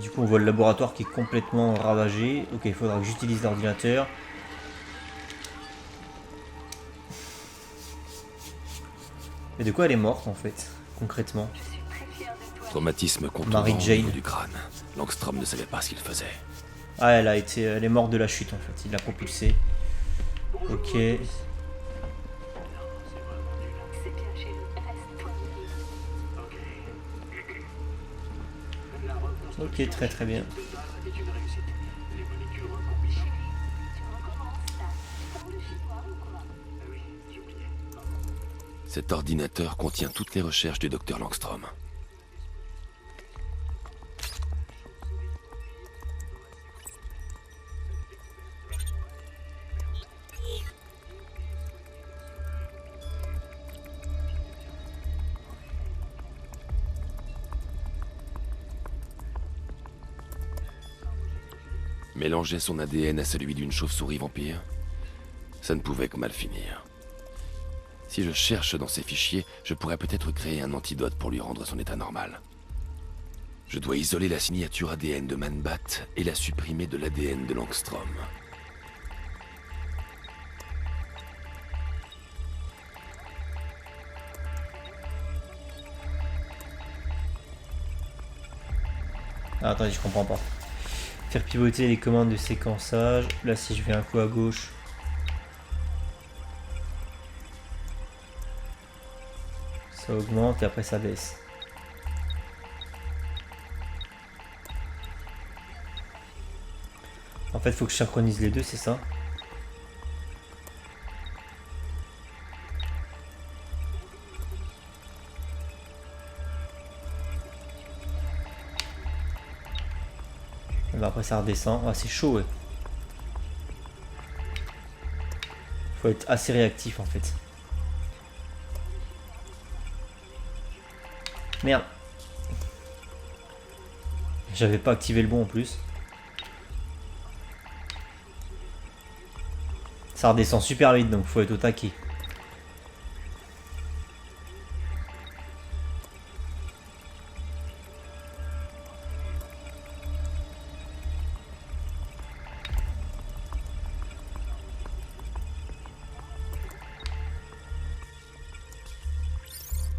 Du coup on voit le laboratoire qui est complètement ravagé. Ok, il faudra que j'utilise l'ordinateur. Et de quoi elle est morte en fait, concrètement? Traumatisme Mary contondant au Jane. niveau du crâne. Langstrom ne savait pas ce qu'il faisait. Ah, elle est morte de la chute en fait, il l'a propulsée. Ok. Ok, très très bien. Cet ordinateur contient toutes les recherches du docteur Langstrom. Mélanger son ADN à celui d'une chauve-souris vampire, ça ne pouvait que mal finir. Si je cherche dans ces fichiers, je pourrais peut-être créer un antidote pour lui rendre son état normal. Je dois isoler la signature ADN de Man-Bat et la supprimer de l'ADN de Langstrom. Ah, attendez, je comprends pas. Faire pivoter les commandes de séquençage. Là, si je fais un coup à gauche. Ça augmente et après ça baisse. En fait, il faut que je synchronise les deux, c'est ça? Et ben après ça redescend. Ah, c'est chaud, ouais. Faut être assez réactif en fait. Merde. J'avais pas activé le bon en plus. Ça redescend super vite donc faut être au taquet.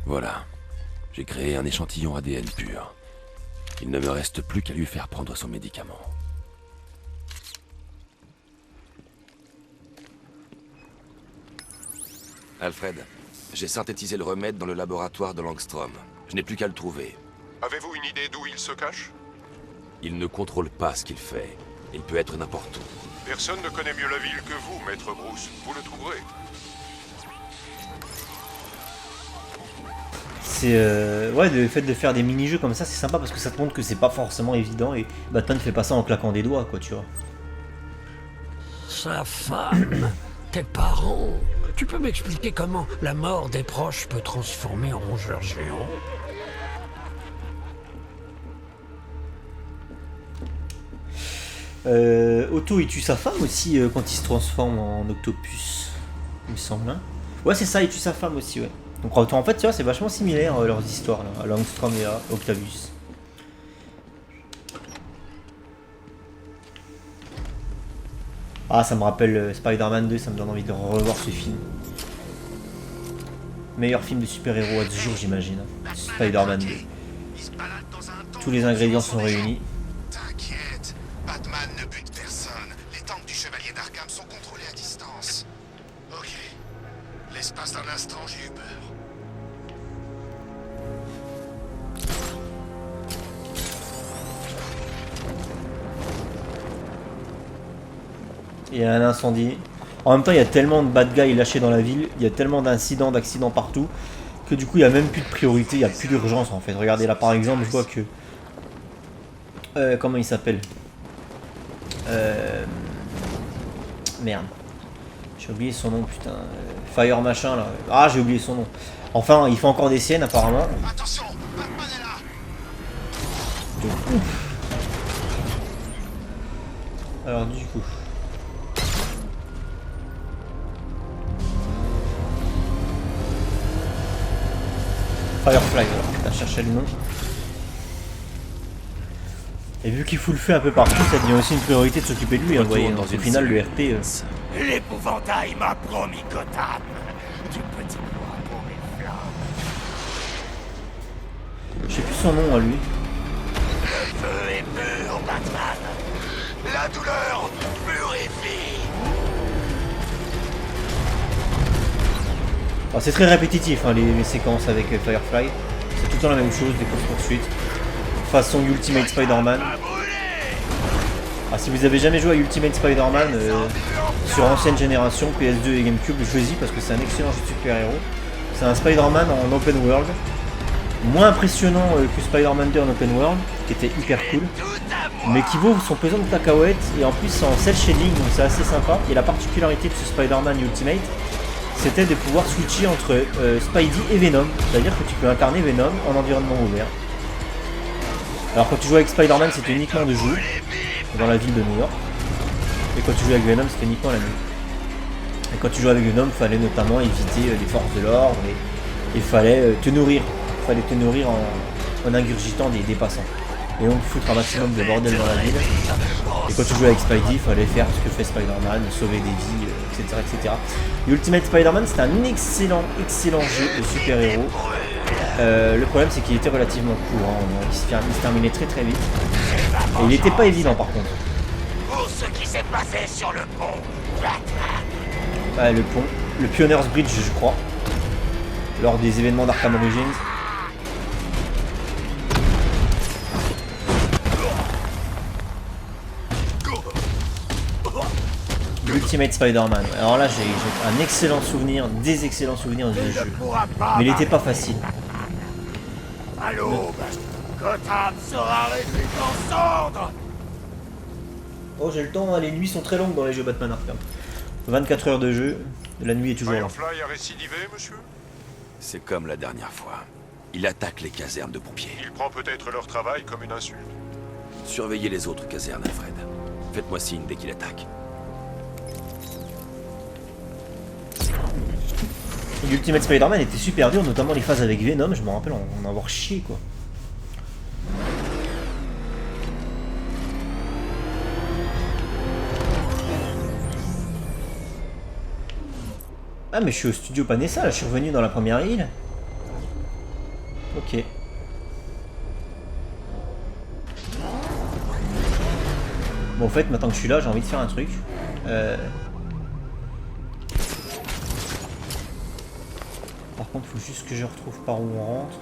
Voilà. J'ai créé un échantillon ADN pur. Il ne me reste plus qu'à lui faire prendre son médicament. Alfred, j'ai synthétisé le remède dans le laboratoire de Langstrom. Je n'ai plus qu'à le trouver. Avez-vous une idée d'où il se cache? Il ne contrôle pas ce qu'il fait. Il peut être n'importe où. Personne ne connaît mieux la ville que vous, Maître Bruce. Vous le trouverez. C'est ouais, le fait de faire des mini-jeux comme ça, c'est sympa parce que ça te montre que c'est pas forcément évident et Batman fait pas ça en claquant des doigts, quoi, tu vois. Sa femme, tes parents. Tu peux m'expliquer comment la mort des proches peut transformer en rongeur géant? Otto, il tue sa femme aussi quand il se transforme en octopus, il me semble. Hein, ouais, c'est ça, il tue sa femme aussi, ouais. Donc en fait, tu vois, c'est vachement similaire leurs histoires, là, à Langstrom et à Octavius. Ah, ça me rappelle Spider-Man 2, ça me donne envie de revoir ce film. Meilleur film de super-héros à ce jour, j'imagine. Spider-Man 2. Tous les ingrédients sont réunis. T'inquiète, Batman ne bute personne. Les tanks du Chevalier d'Arkham sont contrôlés à distance. Ok. L'espace d'un instant, j'ai eu peur. Il y a un incendie. En même temps, il y a tellement de bad guys lâchés dans la ville, il y a tellement d'incidents, d'accidents partout, que du coup, il n'y a même plus de priorité, il n'y a plus d'urgence en fait. Regardez là, par exemple, je vois que... comment il s'appelle Merde. J'ai oublié son nom, putain. Fire machin là. Ah, j'ai oublié son nom. Enfin, il fait encore des siennes apparemment. Attention, Batman est là. De ouf. Alors du coup... Firefly, voilà, putain, je cherchais le nom. Et vu qu'il fout le feu un peu partout, ça devient aussi une priorité de s'occuper de lui, hein, vous voyez. Retourne Au dans une final, le cellule. RP... L'épouvantail m'a promis Gotham. Du petit bois pour mes flammes. Je sais plus son nom à lui. Le feu est pur, Batman. La douleur purifie. Alors, c'est très répétitif, hein, les séquences avec Firefly. C'est tout le temps la même chose, des courses-poursuites. Façon Ultimate Spider-Man. Ah, si vous avez jamais joué à Ultimate Spider-Man sur ancienne génération, PS2 et GameCube, jouez-y parce que c'est un excellent jeu de super-héros. C'est un Spider-Man en open world. Moins impressionnant que Spider-Man 2 en open world, qui était hyper cool. Mais qui vaut son pesant de cacahuètes et en plus c'est en cel shading, donc c'est assez sympa. Et la particularité de ce Spider-Man Ultimate, c'était de pouvoir switcher entre Spidey et Venom. C'est-à-dire que tu peux incarner Venom en environnement ouvert. Alors quand tu jouais avec Spider-Man, c'était uniquement de jour, dans la ville de New York. Et quand tu jouais avec Venom, c'était uniquement la nuit. Et quand tu jouais avec Venom, il fallait notamment éviter les forces de l'ordre et il fallait te nourrir. Il fallait te nourrir en ingurgitant des passants. Et donc foutre un maximum de bordel dans la ville. Et quand tu jouais avec Spidey, il fallait faire ce que fait Spider-Man, sauver des vies, etc. etc. Et Ultimate Spider-Man, c'est un excellent jeu de super-héros. Le problème c'est qu'il était relativement court, hein. Il se terminait très vite. Et il n'était pas évident par contre. Pour ce qui s'est passé sur le pont, Batman. Ouais, le pont, le Pioneers Bridge je crois, lors des événements d'Arkham Origins. Ultimate Spider-Man. Alors là j'ai un excellent souvenir, des excellents souvenirs de ce jeu. Mais il n'était pas facile. À l'aube, Gotham sera réduit en cendres. Oh j'ai le temps, hein, les nuits sont très longues dans les jeux Batman Arkham. 24 heures de jeu, la nuit est toujours là. Firefly a récidivé, monsieur? C'est comme la dernière fois. Il attaque les casernes de pompiers. Il prend peut-être leur travail comme une insulte. Surveillez les autres casernes, Alfred. Faites-moi signe dès qu'il attaque. Ultimate Spider-Man était super dur, notamment les phases avec Venom, je me rappelle en avoir chié quoi. Ah mais je suis au studio Panessa, là je suis revenu dans la première île. Ok. Bon en fait maintenant que je suis là j'ai envie de faire un truc. Par contre il faut juste que je retrouve par où on rentre.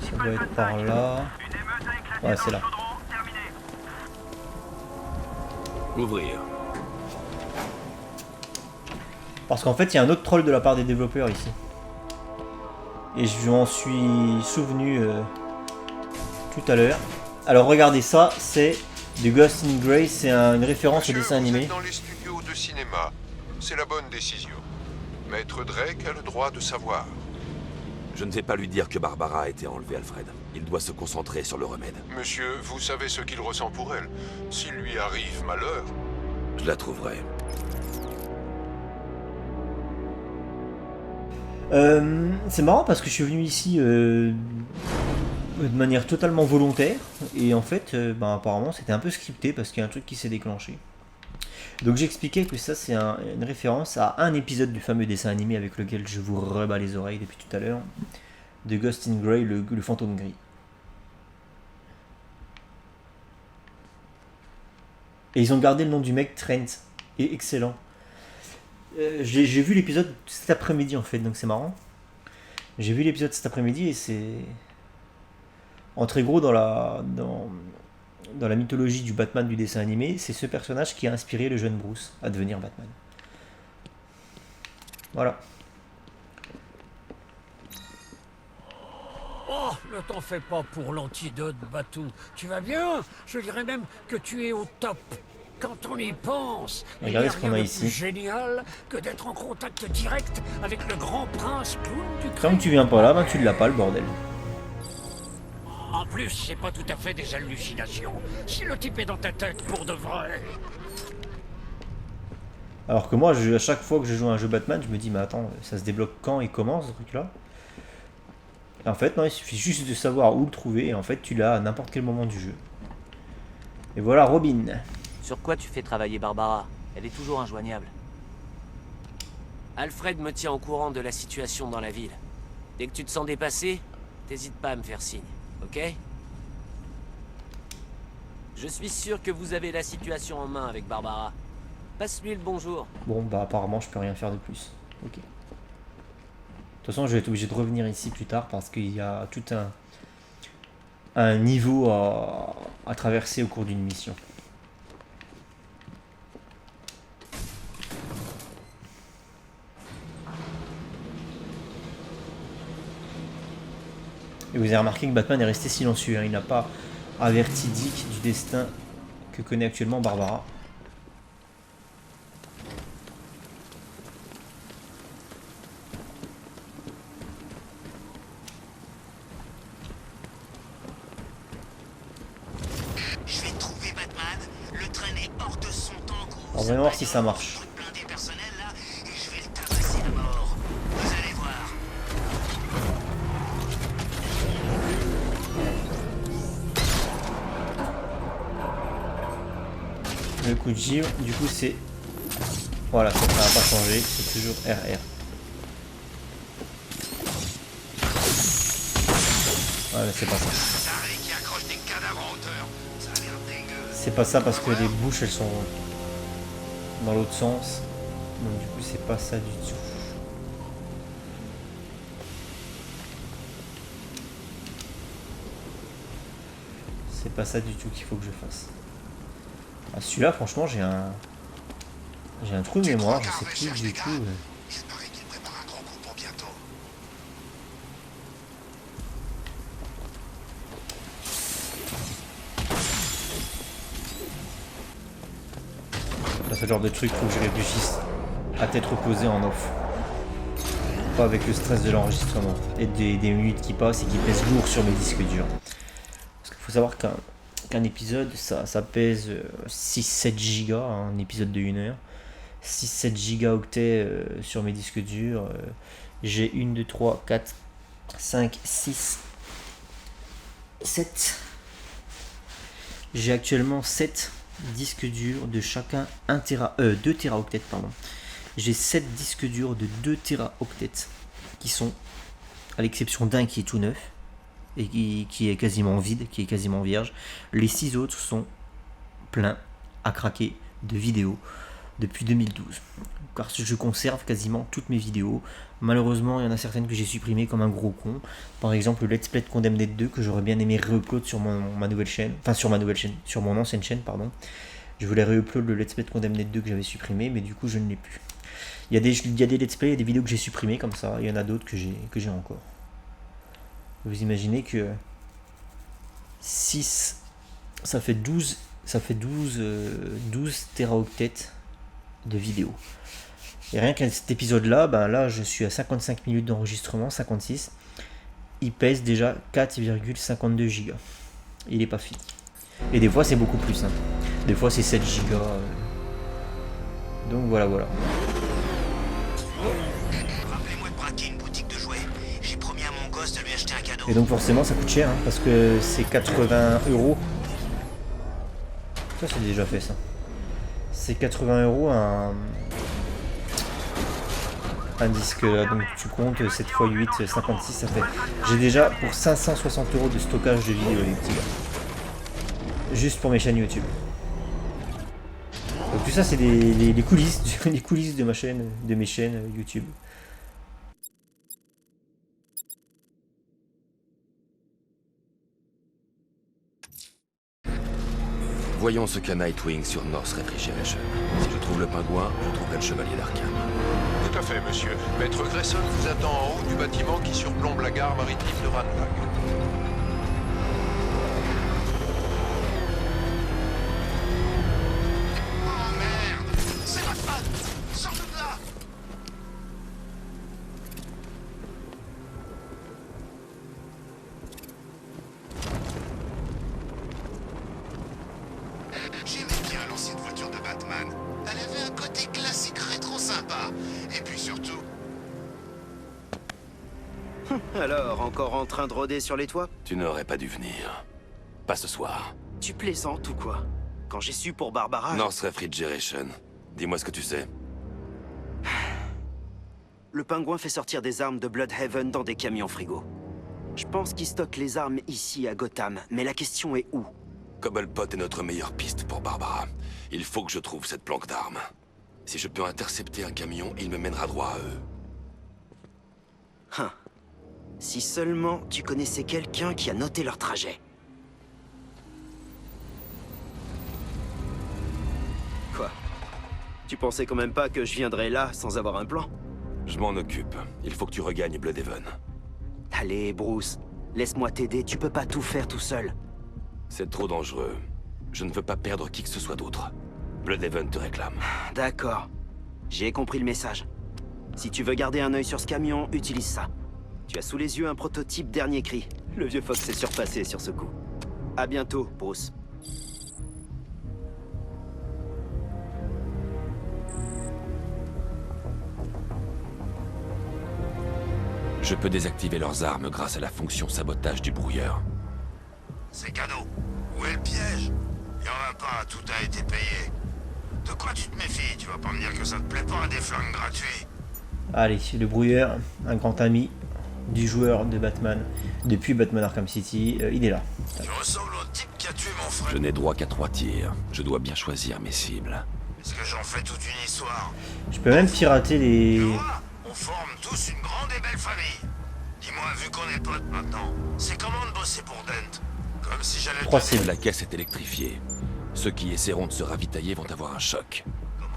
Ça doit être par là. Ouais c'est là. Ouvrir. Parce qu'en fait il y a un autre troll de la part des développeurs ici. Et je m'en suis souvenu tout à l'heure. Alors regardez ça, c'est The Ghost in Grey, c'est une référence au dessin Vous animé. êtes dans les studios de cinéma. C'est la bonne décision. Maître Drake a le droit de savoir. Je ne vais pas lui dire que Barbara a été enlevée, Alfred. Il doit se concentrer sur le remède. Monsieur, vous savez ce qu'il ressent pour elle. S'il lui arrive malheur, Je la trouverai. C'est marrant parce que je suis venu ici de manière totalement volontaire et en fait apparemment c'était un peu scripté parce qu'il y a un truc qui s'est déclenché. Donc j'expliquais que ça c'est une référence à un épisode du fameux dessin animé avec lequel je vous rebats les oreilles depuis tout à l'heure, de Ghost in Grey, le fantôme gris. Et ils ont gardé le nom du mec, Trent, et excellent. J'ai vu l'épisode cet après-midi en fait, donc c'est marrant. J'ai vu l'épisode cet après-midi et c'est en très gros dans la mythologie du Batman du dessin animé, c'est ce personnage qui a inspiré le jeune Bruce à devenir Batman. Voilà. Oh, ne t'en fais pas pour l'antidote, Batou. Tu vas bien? Je dirais même que tu es au top. Quand on y pense, Regardez ce il qu'on n'y a a rien de ici. plus génial que d'être en contact direct avec le grand prince clown du Tant crayon. que tu viens pas là, tu l'as pas le bordel. En plus, c'est pas tout à fait des hallucinations. Si le type est dans ta tête pour de vrai. Alors que moi, à chaque fois que je joue à un jeu Batman, je me dis, mais attends, ça se débloque quand et comment ce truc-là? Et en fait, non, il suffit juste de savoir où le trouver, et en fait, tu l'as à n'importe quel moment du jeu. Et voilà Robin. Sur quoi tu fais travailler Barbara? Elle est toujours injoignable. Alfred me tient au courant de la situation dans la ville. Dès que tu te sens dépassé, t'hésites pas à me faire signe, ok? Je suis sûr que vous avez la situation en main avec Barbara. Passe-lui le bonjour. Bon, bah apparemment, je peux rien faire de plus. Ok. De toute façon, je vais être obligé de revenir ici plus tard parce qu'il y a tout un niveau à traverser au cours d'une mission. Et vous avez remarqué que Batman est resté silencieux, hein. Il n'a pas averti Dick du destin que connaît actuellement Barbara. Je vais trouver Batman, le traîner hors de son temps. Alors voyons voir si ça marche. Blindé personnel là, et je vais le tabasser à mort. Vous allez voir. Le coup de givre, du coup c'est... Voilà, ça n'a pas changé, c'est toujours RR. Ouais, mais c'est pas ça. Taré qui accroche des cadavres en hauteur. Ça a l'air dégueu. C'est pas ça parce que les bouches elles sont dans l'autre sens. Donc du coup c'est pas ça du tout. C'est pas ça du tout qu'il faut que je fasse. Ah, celui-là franchement j'ai un trou de mémoire, je sais plus du tout. Il paraît qu'il prépare un grand coup pour bientôt. C'est ce genre de truc, faut que je réfléchisse à tête reposée en off. Pas avec le stress de l'enregistrement et des minutes qui passent et qui pèsent lourd sur mes disques durs. Parce qu'il faut savoir qu'un épisode ça pèse 6-7 gigas, hein, un épisode de 1 heure. 6-7 gigaoctets sur mes disques durs. J'ai 1, 2, 3, 4, 5, 6, 7. J'ai actuellement 7 disques durs de chacun 2 téraoctets. Pardon. J'ai 7 disques durs de 2 téraoctets qui sont, à l'exception d'un qui est tout neuf et qui est quasiment vide, qui est quasiment vierge. Les 6 autres sont pleins à craquer de vidéos depuis 2012. Car je conserve quasiment toutes mes vidéos. Malheureusement, il y en a certaines que j'ai supprimées comme un gros con. Par exemple, le Let's Play de Condemned 2 que j'aurais bien aimé re-upload sur ma nouvelle chaîne. Enfin, sur mon ancienne chaîne, pardon. Je voulais re-upload le Let's Play de Condemned 2 que j'avais supprimé, mais du coup, je ne l'ai plus. Il y a des Let's Play et des vidéos que j'ai supprimées comme ça. Il y en a d'autres que j'ai encore. Vous imaginez que 6, ça fait 12 téraoctets de vidéos. Et rien qu'à cet épisode là, là je suis à 55 minutes d'enregistrement, 56. Il pèse déjà 4,52 gigas. Il est pas fini. Et des fois c'est beaucoup plus. Hein. Des fois c'est 7 gigas. Donc voilà. Rappelez-moi de braquer une boutique de jouets. J'ai promis à mon gosse de lui acheter un cadeau. Et donc forcément ça coûte cher hein, parce que c'est 80 €. Ça c'est déjà fait ça. C'est 80 € un disque là, donc tu comptes 7 x 8, 56, ça fait. J'ai déjà pour 560 € de stockage de vidéos les petits gars. Juste pour mes chaînes YouTube. Donc tout ça c'est les coulisses, les coulisses de mes chaînes YouTube. Voyons ce qu'a Nightwing sur North Refrigeration. Si je trouve le pingouin, je trouverai le chevalier d'Arkham. Tout à fait, monsieur. Maître Grayson vous attend en haut du bâtiment qui surplombe la gare maritime de Ranlag. Oh merde! C'est Batman! Sors de là! J'aimais bien l'ancienne voiture de Batman. Elle avait un côté classique Alors, encore en train de rôder sur les toits? Tu n'aurais pas dû venir. Pas ce soir. Tu plaisantes ou quoi? Quand j'ai su pour Barbara... North Refrigeration. Dis-moi ce que tu sais. Le pingouin fait sortir des armes de Bloodhaven dans des camions frigo. Je pense qu'il stocke les armes ici à Gotham, mais la question est où? Cobblepot est notre meilleure piste pour Barbara. Il faut que je trouve cette planque d'armes. Si je peux intercepter un camion, il me mènera droit à eux. Hein. Si seulement tu connaissais quelqu'un qui a noté leur trajet. Quoi? Tu pensais quand même pas que je viendrais là sans avoir un plan? Je m'en occupe. Il faut que tu regagnes Bloodhaven. Allez, Bruce. Laisse-moi t'aider, tu peux pas tout faire tout seul. C'est trop dangereux. Je ne veux pas perdre qui que ce soit d'autre. Bloodhaven te réclame. D'accord. J'ai compris le message. Si tu veux garder un œil sur ce camion, utilise ça. Tu as sous les yeux un prototype dernier cri. Le vieux Fox s'est surpassé sur ce coup. À bientôt, Bruce. Je peux désactiver leurs armes grâce à la fonction sabotage du brouilleur. C'est cadeau. Où est le piège? Y en a pas, tout a été payé. De quoi tu te méfies? Tu vas pas me dire que ça te plaît pas, des flingues gratuits? Allez, le brouilleur, un grand ami du joueur de Batman depuis Batman Arkham City, il est là. Tu ressembles au type qui a tué mon frère. Je n'ai droit qu'à 3 tirs. Je dois bien choisir mes cibles. Est-ce que j'en fais toute une histoire? Je peux même pirater les... Tu vois, on forme tous une grande et belle famille. Dis-moi, vu qu'on est potes maintenant, c'est comment de bosser pour Dent? Comme si j'allais... 3 cibles. La caisse est électrifiée. Ceux qui essaieront de se ravitailler vont avoir un choc.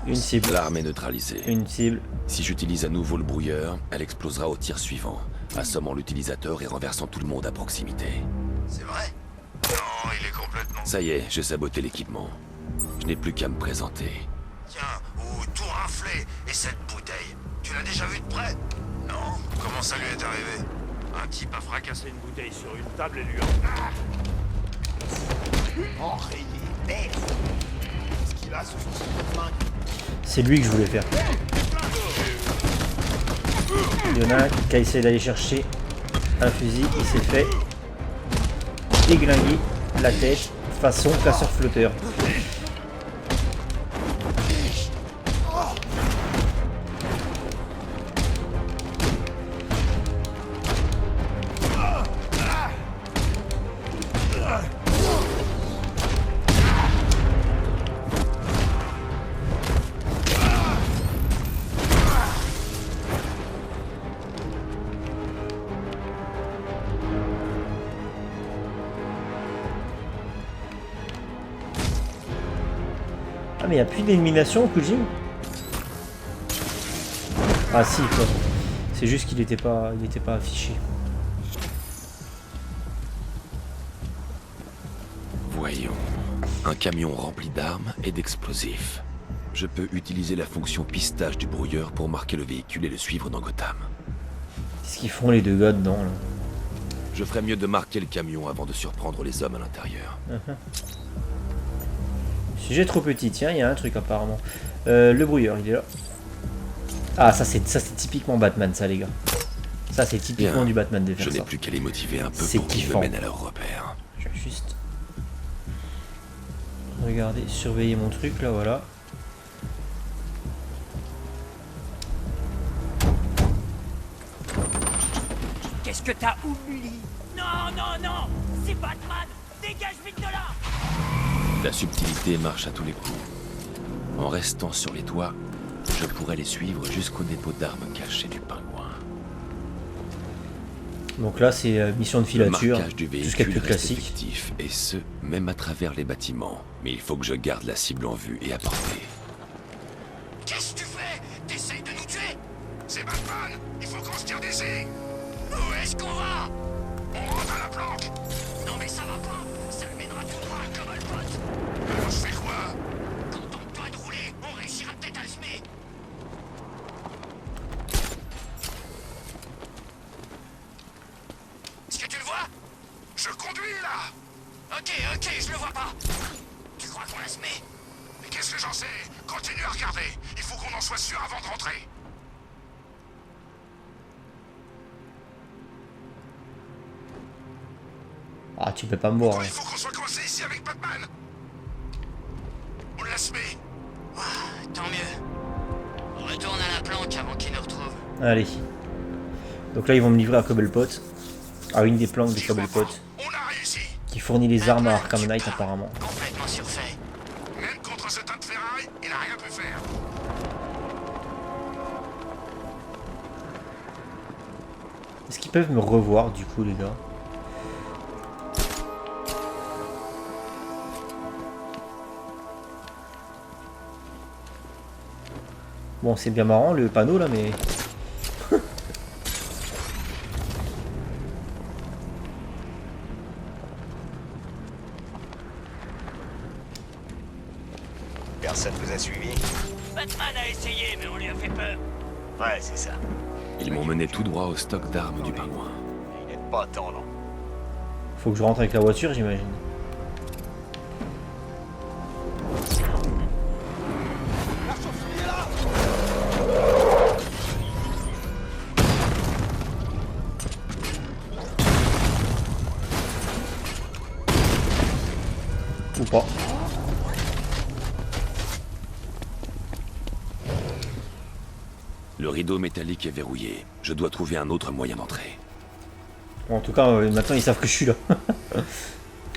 Une cible. L'arme est neutralisée. Une cible. Si j'utilise à nouveau le brouilleur, elle explosera au tir suivant, assommant l'utilisateur et renversant tout le monde à proximité. C'est vrai? Non, il est complètement... Ça y est, j'ai saboté l'équipement. Je n'ai plus qu'à me présenter. Tiens, ou tout raflé, et cette bouteille, tu l'as déjà vue de près? Non? Comment ça lui est arrivé? Un type a fracassé une bouteille sur une table et lui a... Enrayé, merde! Qu'est-ce qu'il a, ce fils de flingue? C'est lui que je voulais faire. Il y en a un qui a essayé d'aller chercher un fusil, il s'est fait déglinguer la tête façon casseur flotteur. Ah mais il n'y a plus d'élimination Kujin? Ah si quoi. C'est juste qu'il n'était pas affiché. Voyons. Un camion rempli d'armes et d'explosifs. Je peux utiliser la fonction pistage du brouilleur pour marquer le véhicule et le suivre dans Gotham. Qu'est-ce qu'ils font les deux gars dedans là? Je ferais mieux de marquer le camion avant de surprendre les hommes à l'intérieur. Sujet trop petit, tiens, il y a un truc apparemment. Le brouilleur, il est là. Ah, ça c'est typiquement Batman, ça les gars. Ça c'est typiquement Bien. du Batman de faire Je ça. n'ai plus qu'à les motiver un peu C'est pour qu'ils me kiffant. mènent à leur repère. Je vais juste regarder, surveiller mon truc là, voilà. Qu'est-ce que t'as oublié? Non, non, non! C'est Batman! Dégage vite de là! La subtilité marche à tous les coups. En restant sur les toits, je pourrais les suivre jusqu'au dépôt d'armes cachées du pingouin. Donc là c'est mission de Le filature, marquage du tout ce qui est véhicule plus reste classique. effectif, et ce, même à travers les bâtiments. Mais il faut que je garde la cible en vue et à portée. Qu'est-ce que tu fais? T'essayes de nous tuer? C'est Batman! Il faut qu'on se tire d'ici! Où est-ce qu'on va? On rentre à la planque! Non mais ça va pas! Ça le mènera tout droit comme un pote! Alors je fais quoi? Contente-toi de rouler! On réussira peut-être à le semer! Est-ce que tu le vois? Je conduis là! Ok, je le vois pas! Tu crois qu'on la semé? Mais qu'est-ce que j'en sais? Continue à regarder! Il faut qu'on en soit sûr avant de rentrer! Ah, tu peux pas me voir. Il faut qu'on soit coincé ici avec Batman. On l'a semé. Tant mieux. On retourne à la planque avant qu'il nous retrouve. Allez. Donc là, ils vont me livrer à Cobblepot. À une des planques de J'y crois Cobblepot. pas. On a réussi. Qui fournit les armes à Arkham Knight, apparemment. Complètement surfait. Même contre ce tas de ferraille, il a rien pu faire. Est-ce qu'ils peuvent me revoir, du coup, les gars? Bon, c'est bien marrant, le panneau, là, mais... Personne vous a suivi? Batman a essayé, mais on lui a fait peur. Ouais, c'est ça. Ils m'ont mené tout droit au stock d'armes du pingouin. Il n'est pas tendre. Faut que je rentre avec la voiture, j'imagine. Ou pas. Le rideau métallique est verrouillé. Je dois trouver un autre moyen d'entrer. Bon, en tout cas, maintenant ils savent que je suis là.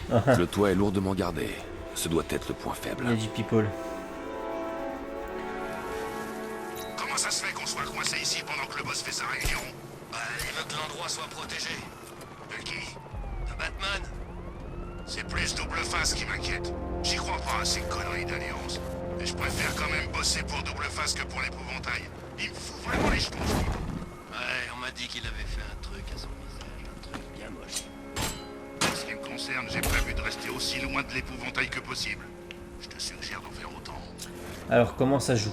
Le toit est lourdement gardé. Ce doit être le point faible. Il y a du people. Comment ça se fait qu'on soit coincé ici pendant que le boss fait sa réunion? Il veut que l'endroit soit protégé. De qui? De Batman? C'est plus Double Face qui m'inquiète. J'y crois pas à ces conneries d'alliance. Mais je préfère quand même bosser pour Double Face que pour l'épouvantail. Il me fout vraiment les jetons. Ouais, on m'a dit qu'il avait fait un truc à son visage, un truc bien moche. En ce qui me concerne, j'ai prévu de rester aussi loin de l'épouvantail que possible. Je te suggère d'en faire autant. Alors, comment ça joue?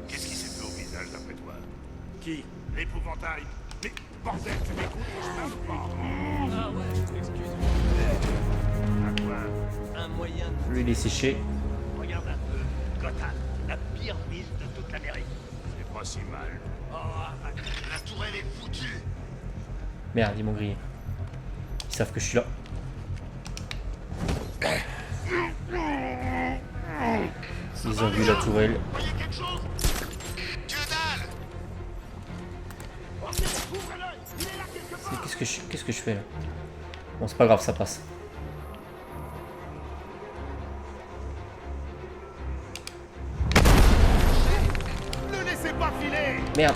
Qu'est-ce qui s'est fait au visage d'après toi? Qui? L'épouvantail. Mais bordel, tu m'écoutes? Je pas. Ah ouais, excuse-moi. À quoi? Un moyen de... Lui, il est séché. Regarde un peu. Gotham, la pire ville de toute l'Amérique. C'est pas si mal. Oh, la tourelle est foutue. Merde, ils m'ont grillé. Ils savent que je suis là. Ils ont vu la tourelle. Voyez quelque chose? Que dalle! Qu'est-ce que je fais là? Bon, c'est pas grave, ça passe. Ne laissez pas filer! Merde.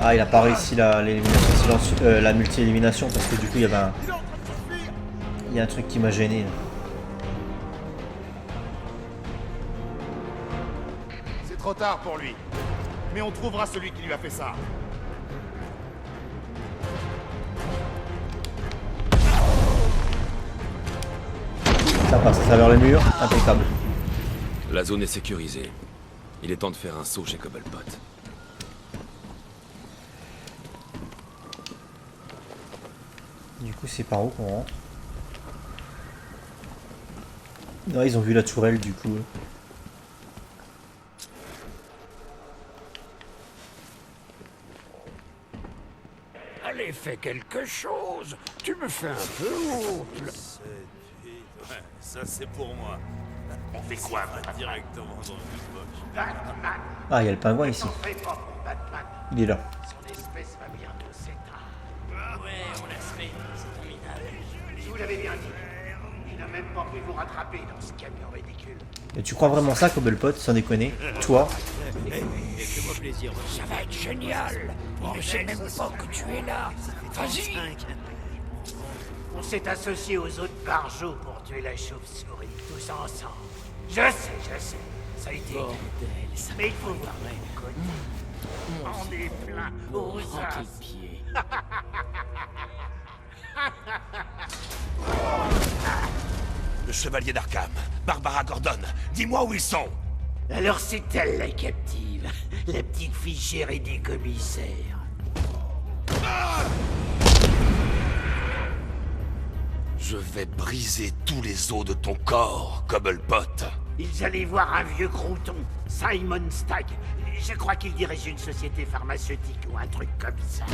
Ah, il a pas réussi l'élimination silencieuse, la multi-élimination parce que du coup il y avait un... Il y a un truc qui m'a gêné. C'est trop tard pour lui. Mais on trouvera celui qui lui a fait ça. Ça passe à travers le mur, impeccable. La zone est sécurisée. Il est temps de faire un saut chez Cobblepot. Du coup c'est par où qu'on rentre? Non, ils ont vu la tourelle du coup. Allez, fais quelque chose. Tu me fais un peu honte. Ouais, ça c'est pour moi. On fait quoi, Batman? Directement dans le poche. Batman! Ah, il y a le pingouin ici. T'en fais pas pour Batman. Il est là. Son espèce va bientôt s'éteindre. Ouais, on l'a fait. C'est formidable. Je vous l'avais bien dit. Il n'a même pas pu vous rattraper dans ce camion ridicule. Et tu crois vraiment ça, Cobblepot, sans déconner? Toi? Fais-moi plaisir. Ça va être génial. Il ne sait même pas que tu es là. Vas-y. On s'est associés aux autres barjots pour tuer la chauve-souris, tous ensemble. Je sais. Ça a été... Mais il faut voir mon côté. On est plein aux as. Le chevalier d'Arkham, Barbara Gordon, dis-moi où ils sont. Alors c'est elle la captive, la petite fille chérie des commissaires. Je vais briser tous les os de ton corps, Cobblepot. Ils allaient voir un vieux crouton, Simon Stagg. Je crois qu'il dirige une société pharmaceutique ou un truc comme ça.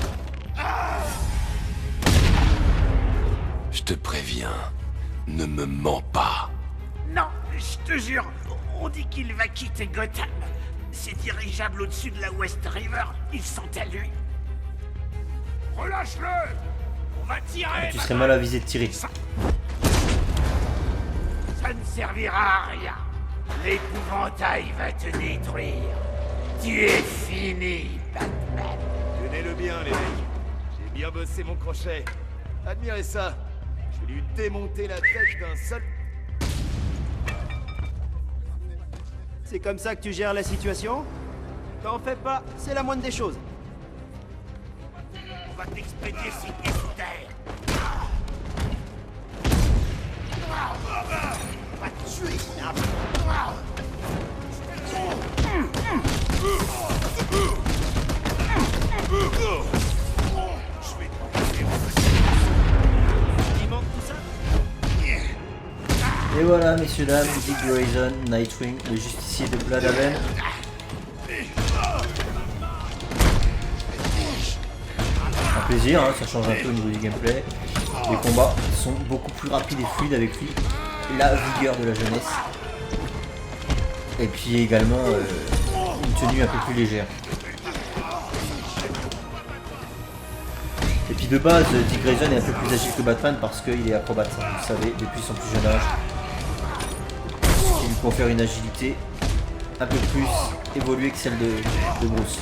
Je te préviens, ne me mens pas. Non, je te jure, on dit qu'il va quitter Gotham. Ces dirigeables au-dessus de la West River, ils sont à lui. Relâche-le! On va tirer! Tu serais mal avisé de tirer. Ça ne servira à rien. L'épouvantail va te détruire. Tu es fini, Batman. Tenez-le bien, les mecs. J'ai bien bossé mon crochet. Admirez ça. Je vais lui démonter la tête d'un seul... C'est comme ça que tu gères la situation? T'en fais pas, c'est la moindre des choses. On va t'expédier si t'es sous terre. On va te tuer, Et voilà, messieurs, dames, Dick Grayson, Nightwing, le justicier de Bloodhaven. Un plaisir, hein, ça change un peu au niveau du gameplay. Les combats sont beaucoup plus rapides et fluides avec lui. La vigueur de la jeunesse. Et puis également une tenue un peu plus légère. Et puis de base, Dick Grayson est un peu plus agile que Batman parce qu'il est acrobate, vous le savez, depuis son plus jeune âge. Ce qui lui confère une agilité un peu plus évoluée que celle de Bruce.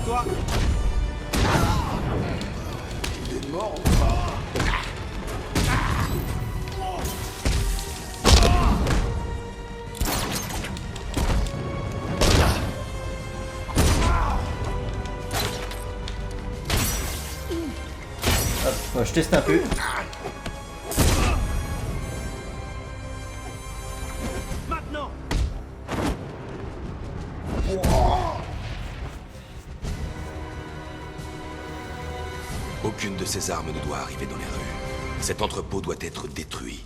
Toi. Il est mort ou pas? Hop, ouais, je teste un peu. Maintenant. Aucune de ces armes ne doit arriver dans les rues. Cet entrepôt doit être détruit.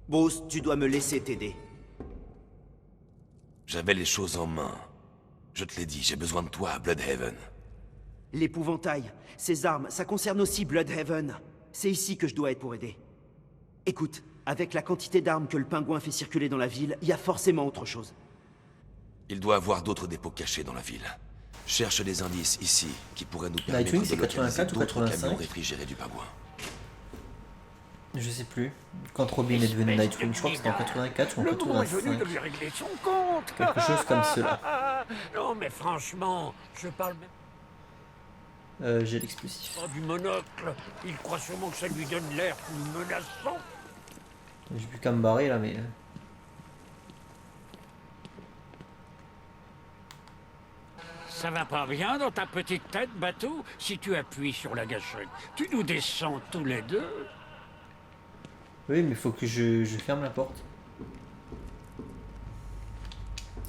Bruce, tu dois me laisser t'aider. J'avais les choses en main. Je te l'ai dit, j'ai besoin de toi à Bloodhaven. L'épouvantail, ces armes, ça concerne aussi Bloodhaven. C'est ici que je dois être pour aider. Écoute, avec la quantité d'armes que le pingouin fait circuler dans la ville, il y a forcément autre chose. Il doit avoir d'autres dépôts cachés dans la ville. Cherche des indices ici qui pourraient nous permettre Nightwing, c'est de localiser 84 ou d'autres 85? camions réfrigérés du pingouin. Je sais plus. Quand Robin est devenu Nightwing, je crois que c'était en 84 ou en Le moment est venu 85. de lui régler son compte. Quelque chose comme cela. Non, mais franchement, je parle même J'ai l'explosif. pas du monocle. Il croit sûrement que ça lui donne l'air plus menaçant. J'ai plus qu'à me barrer là, mais... Ça va pas bien dans ta petite tête, Bateau? Si tu appuies sur la gâchette, tu nous descends tous les deux. Oui, mais il faut que je ferme la porte.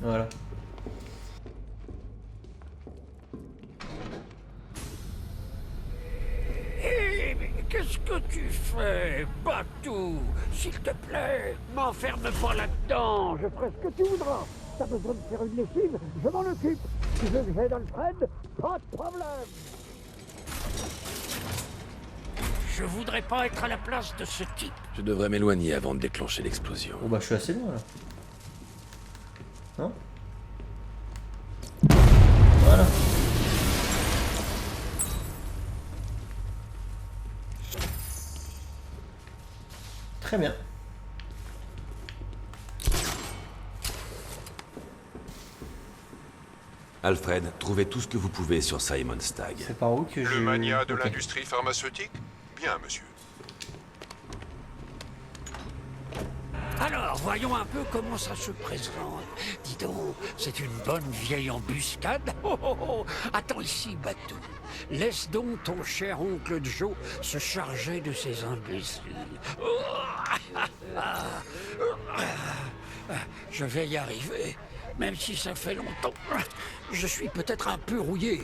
Voilà. Hé, mais qu'est-ce que tu fais, Bateau? S'il te plaît, m'enferme pas là-dedans. Je ferai ce que tu voudras. T'as besoin de faire une lessive, je m'en occupe. Tu veux que j'aille dans le Fred? Pas de problème. Je voudrais pas être à la place de ce type. Je devrais m'éloigner avant de déclencher l'explosion. Oh bah je suis assez loin là. Non? Voilà. Très bien. Alfred, trouvez tout ce que vous pouvez sur Simon Stagg. C'est par où que je... Le mania de Ok. l'industrie pharmaceutique? Bien, monsieur. Alors, voyons un peu comment ça se présente. Dis donc, c'est une bonne vieille embuscade. Oh, oh, oh. Attends ici, Batou. Laisse donc ton cher oncle Joe se charger de ces imbéciles. Je vais y arriver, même si ça fait longtemps. Je suis peut-être un peu rouillé.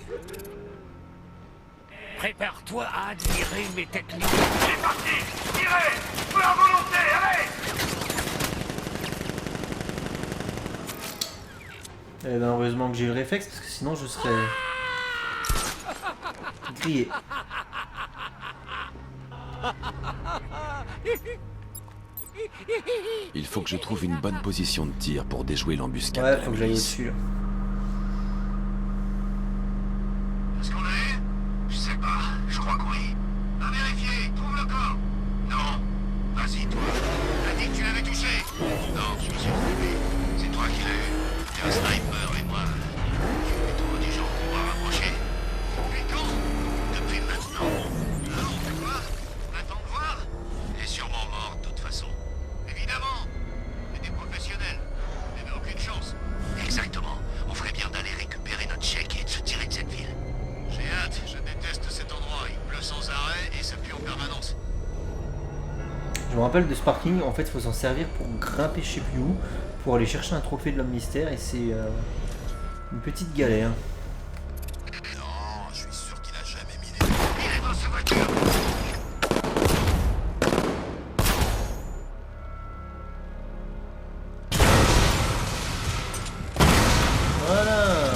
Prépare-toi à admirer mes techniques. C'est parti! Tirez! Feu à volonté, allez! Eh ben, heureusement que j'ai eu le réflexe, parce que sinon je serais... grillé. Il faut que je trouve une bonne position de tir pour déjouer l'embuscade de Ouais, la faut que j'aille milice. au-dessus, là. Est-ce qu'on est? Je sais pas, je crois que oui. À vérifier, trouve le corps. Non. Vas-y, toi. T'as dit que tu l'avais touché? Non, je me suis trompé. C'est toi qui l'as eu. T'es un sniper et moi, je suis plutôt du genre qu'on va rapprocher. Depuis quand? Depuis maintenant. Non, quoi? On attend de voir? Elle est sûrement morte, de toute façon. Évidemment. Mais des professionnels. Il n'y avait aucune chance. Exactement. On ferait bien d'aller récupérer notre chèque et de se tirer de cette ville. J'ai hâte, je déteste cet endroit. Il pleut sans arrêt et ça pue en permanence. Je me rappelle de ce parking, en fait, il faut s'en servir pour grimper je sais plus où, pour aller chercher un trophée de l'homme mystère, et c'est une petite galère. Non, je suis sûr qu'il a jamais mis les... Il est dans sa voiture. Voilà.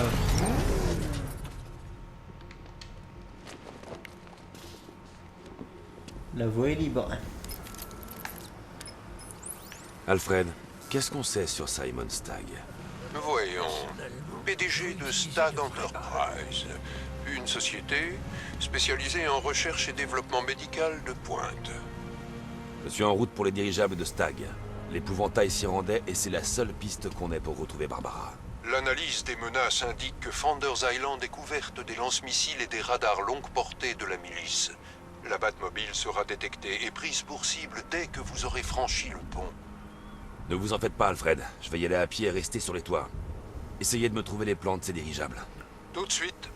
La voie est libre. Alfred, qu'est-ce qu'on sait sur Simon Stagg? Voyons. PDG de Stagg Enterprise. Une société spécialisée en recherche et développement médical de pointe. Je suis en route pour les dirigeables de Stagg. L'épouvantail s'y rendait et c'est la seule piste qu'on ait pour retrouver Barbara. L'analyse des menaces indique que Founders Island est couverte des lance-missiles et des radars longue portée de la milice. La Batmobile sera détectée et prise pour cible dès que vous aurez franchi le pont. Ne vous en faites pas, Alfred. Je vais y aller à pied et rester sur les toits. Essayez de me trouver les plans de ces dirigeables. Tout de suite.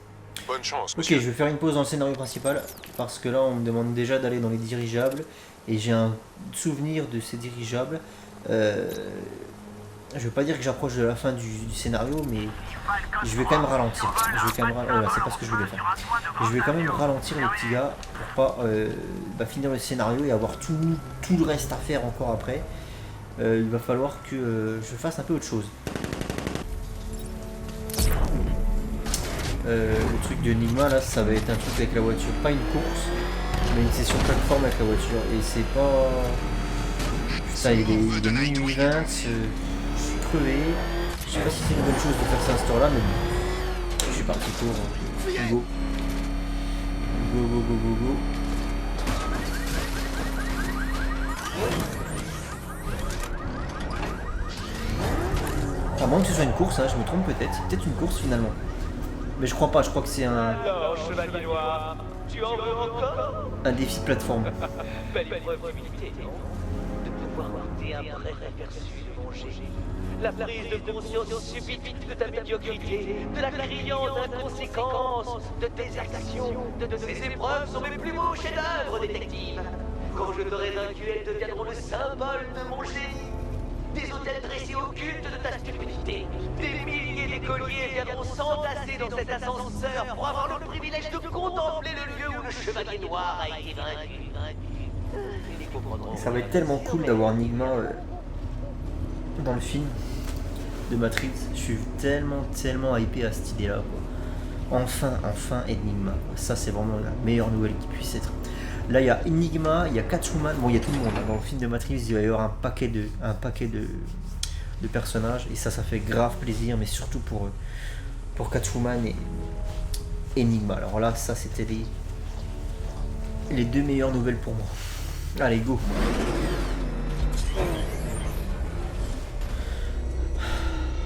Bonne chance, Ok, monsieur. je vais faire une pause dans le scénario principal, parce que là on me demande déjà d'aller dans les dirigeables, et j'ai un souvenir de ces dirigeables. Je veux pas dire que j'approche de la fin du scénario, mais je vais quand même ralentir. Je vais quand même voilà, c'est pas ce que je voulais faire. Je vais quand même ralentir le petit gars pour pas finir le scénario et avoir tout le reste à faire encore après. Il va falloir que je fasse un peu autre chose. Le truc de Enigma là, ça va être un truc avec la voiture, pas une course, mais une session plateforme avec la voiture. Et c'est pas... Putain, il est minuit 20, je suis crevé. Je sais pas si c'est une bonne chose de faire ça à ce tour là, mais bon. Je suis parti pour go. Go go go go go. À moins que ce soit une course, hein, je me trompe peut-être. C'est peut-être une course finalement. Mais je crois pas, je crois que c'est Alors, chevalier noir, tu en veux encore? un défi de plateforme. Belle épreuve d'humilité, non? De pouvoir goûter un bref aperçu de mon génie. La prise de conscience subite de ta médiocrité, de la criante inconséquence de tes actions, de ces épreuves sont mes plus beaux chefs-d'œuvre, détective. Quand je t'aurai vaincu, elles deviendront le symbole de mon génie. Des hôtels dressés au culte de ta stupidité. Des milliers d'écoliers viendront s'entasser dans cet ascenseur pour avoir le privilège de contempler le lieu où le chevalier noir a été vaincu. Ça va être tellement cool d'avoir Enigma dans le film de Matrix. Je suis tellement hypé à cette idée là quoi. Enfin Enigma. Ça c'est vraiment la meilleure nouvelle qui puisse être. Là il y a Enigma, il y a Catwoman, bon il y a tout le monde. Dans le film de Matrix il va y avoir un paquet de personnages et ça fait grave plaisir, mais surtout pour Catwoman et Enigma. Alors là ça c'était les deux meilleures nouvelles pour moi. Allez go.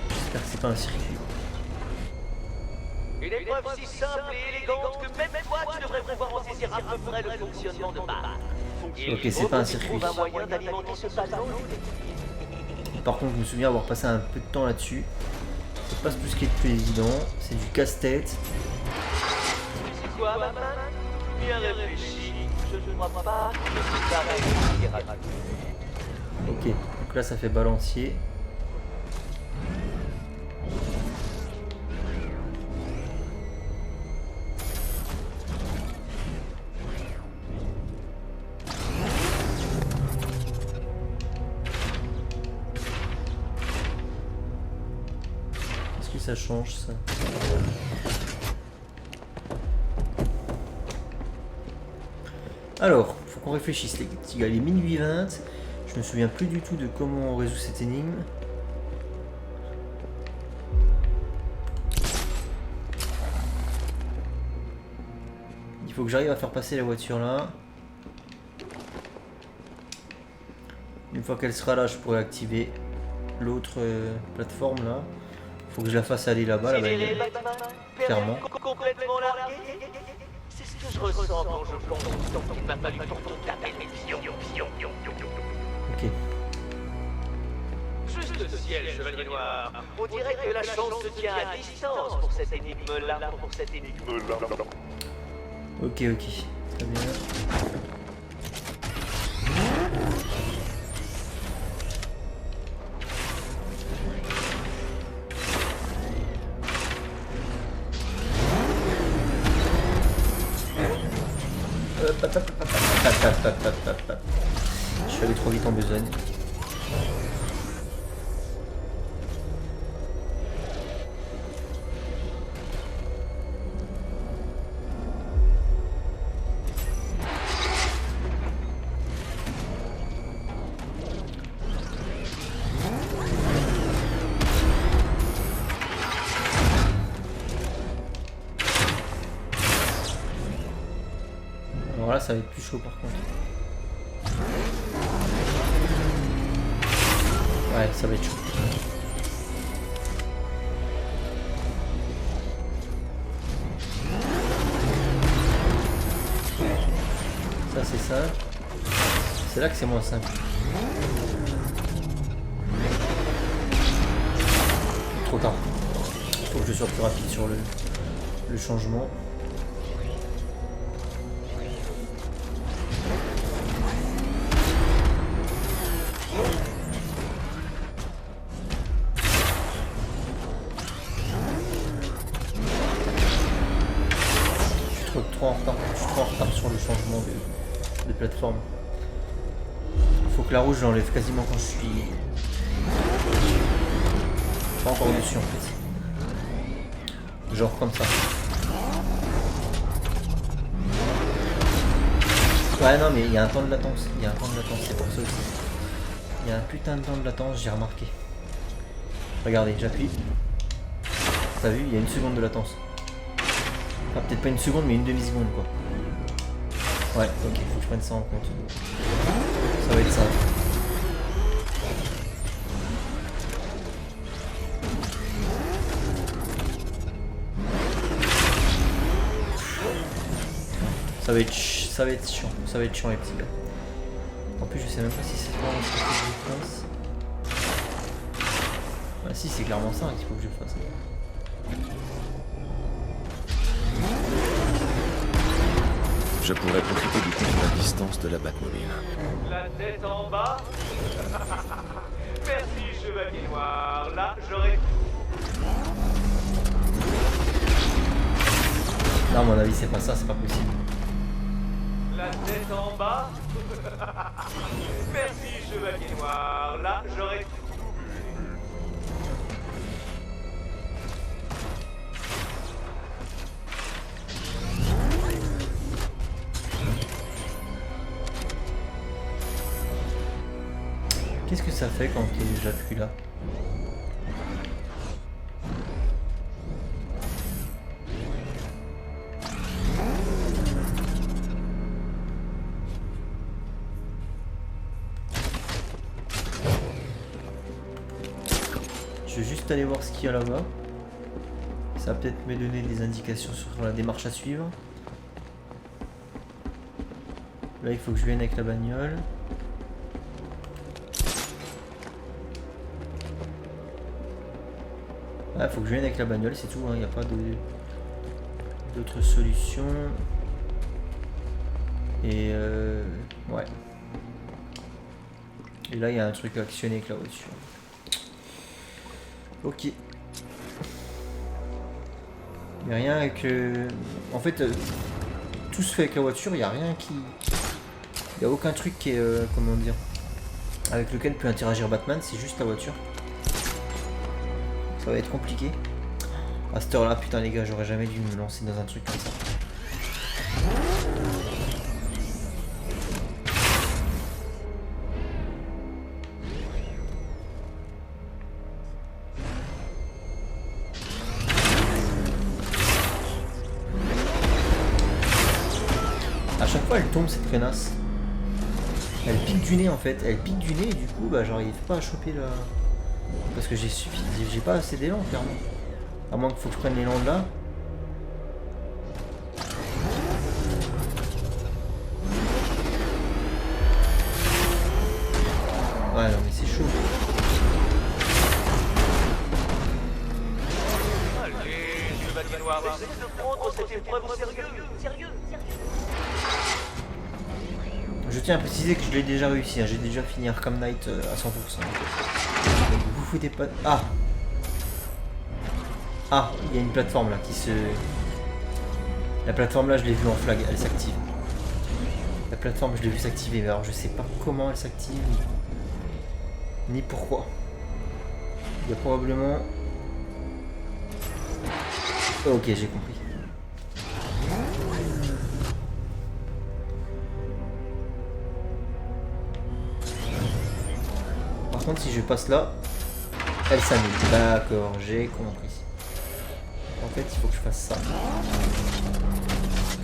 J'espère que c'est pas un circuit. Une épreuve si simple et élégante que même toi tu devrais pouvoir en saisir à peu près le fonctionnement de base. Ok, c'est pas un circuit. Trouve un moyen d'alimenter ce ballon. Par contre, je me souviens avoir passé un peu de temps là-dessus. C'est pas plus qui est le plus évident. C'est du casse-tête. C'est quoi, Batman? Bien réfléchi. Je ne crois pas que tu t'arrêtes. Ok, donc là ça fait balancier. ça change ça. Alors, faut qu'on réfléchisse les gars, il est minuit 20. Je me souviens plus du tout de comment on résout cette énigme. Il faut que j'arrive à faire passer la voiture là. Une fois qu'elle sera là, je pourrai activer l'autre plateforme là. Faut que je la fasse aller là-bas, la bagnole. Clairement. Complètement largué. C'est ce que je ressens quand je plonge dans le temps qu'il m'a fallu pour toute ta belle mission. Ok. Juste le ciel, chevalier noir. On dirait que la chance se tient à distance pour cette énigme-là. Ok, très bien. Je suis allé trop vite en besogne. Alors là, ça va être plus chaud par contre. Ouais, ça va être chaud. Ça c'est simple. C'est là que c'est moins simple. Trop tard. Il faut que je sois plus rapide sur le changement. Je suis trop en retard sur le changement de plateforme. Il faut que la rouge j'enlève quasiment quand je suis pas encore dessus en fait. Genre comme ça. Ouais non mais il y a un temps de latence. C'est pour ça aussi. Il y a un putain de temps de latence, j'ai remarqué. Regardez, j'appuie. T'as vu, il y a une seconde de latence. Enfin, peut-être pas une seconde, mais une demi-seconde quoi. Ouais, ok, faut que je prenne ça en compte. Ça va être ça. Ça va être chiant, les petits gars. En plus, je sais même pas si c'est vraiment ce qu'il faut que je fasse. Ah si, c'est clairement ça qu'il faut que je fasse. Je pourrais profiter du coup de la distance de la Batmobile. La tête en bas. Merci, chevalier noir. Là, j'aurais... Non, à mon avis, c'est pas ça, c'est pas possible. La tête en bas. Merci, chevalier noir. Là, j'aurais... Qu'est-ce que ça fait quand j'appuie là? Je vais juste aller voir ce qu'il y a là-bas. Ça va peut-être me donner des indications sur la démarche à suivre. Là, il faut que je vienne avec la bagnole. Il faut que je vienne avec la bagnole, c'est tout, il n'y a pas d'autre solution. Et ouais. Et là il y a un truc à actionner avec la voiture. Ok. Il n'y a rien avec... En fait, tout se fait avec la voiture, il n'y a rien qui... Il n'y a aucun truc qui est... comment dire... Avec lequel peut interagir Batman, c'est juste la voiture. Ça va être compliqué. À cette heure-là, putain les gars, j'aurais jamais dû me lancer dans un truc comme ça. À chaque fois, elle tombe cette connasse. Elle pique du nez en fait, elle pique du nez et du coup, bah j'arrive pas à choper la... Parce que j'ai pas assez d'élan clairement. À moins qu'il faut que je prenne l'élan de là. Ouais non mais c'est chaud. Allez, je vais te voir. Essaye de prendre cette épreuve au sérieux. Je tiens à préciser que je l'ai déjà réussi, hein. J'ai déjà fini Arkham Knight à 100%. Donc vous foutez pas... Ah! Ah, il y a une plateforme là qui se... La plateforme là je l'ai vue en flag, elle s'active. La plateforme je l'ai vue s'activer, mais alors je sais pas comment elle s'active, ni pourquoi. Il y a probablement... Oh, ok, j'ai compris. Par contre si je passe là, elle s'annule. D'accord, j'ai compris. En fait il faut que je fasse ça.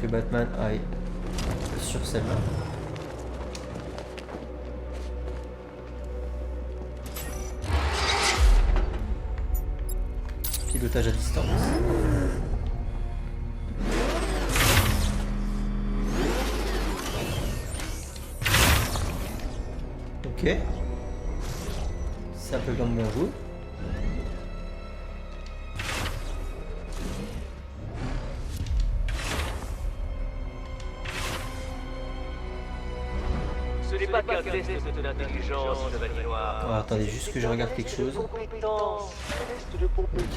Que Batman aille sur celle-là. Pilotage à distance. Ok. C'est un peu comme mon jeu. Ce n'est pas qu'un test de l'intelligence, Chevalier Noir. Ah, attendez, juste que je regarde quelque chose. Ok,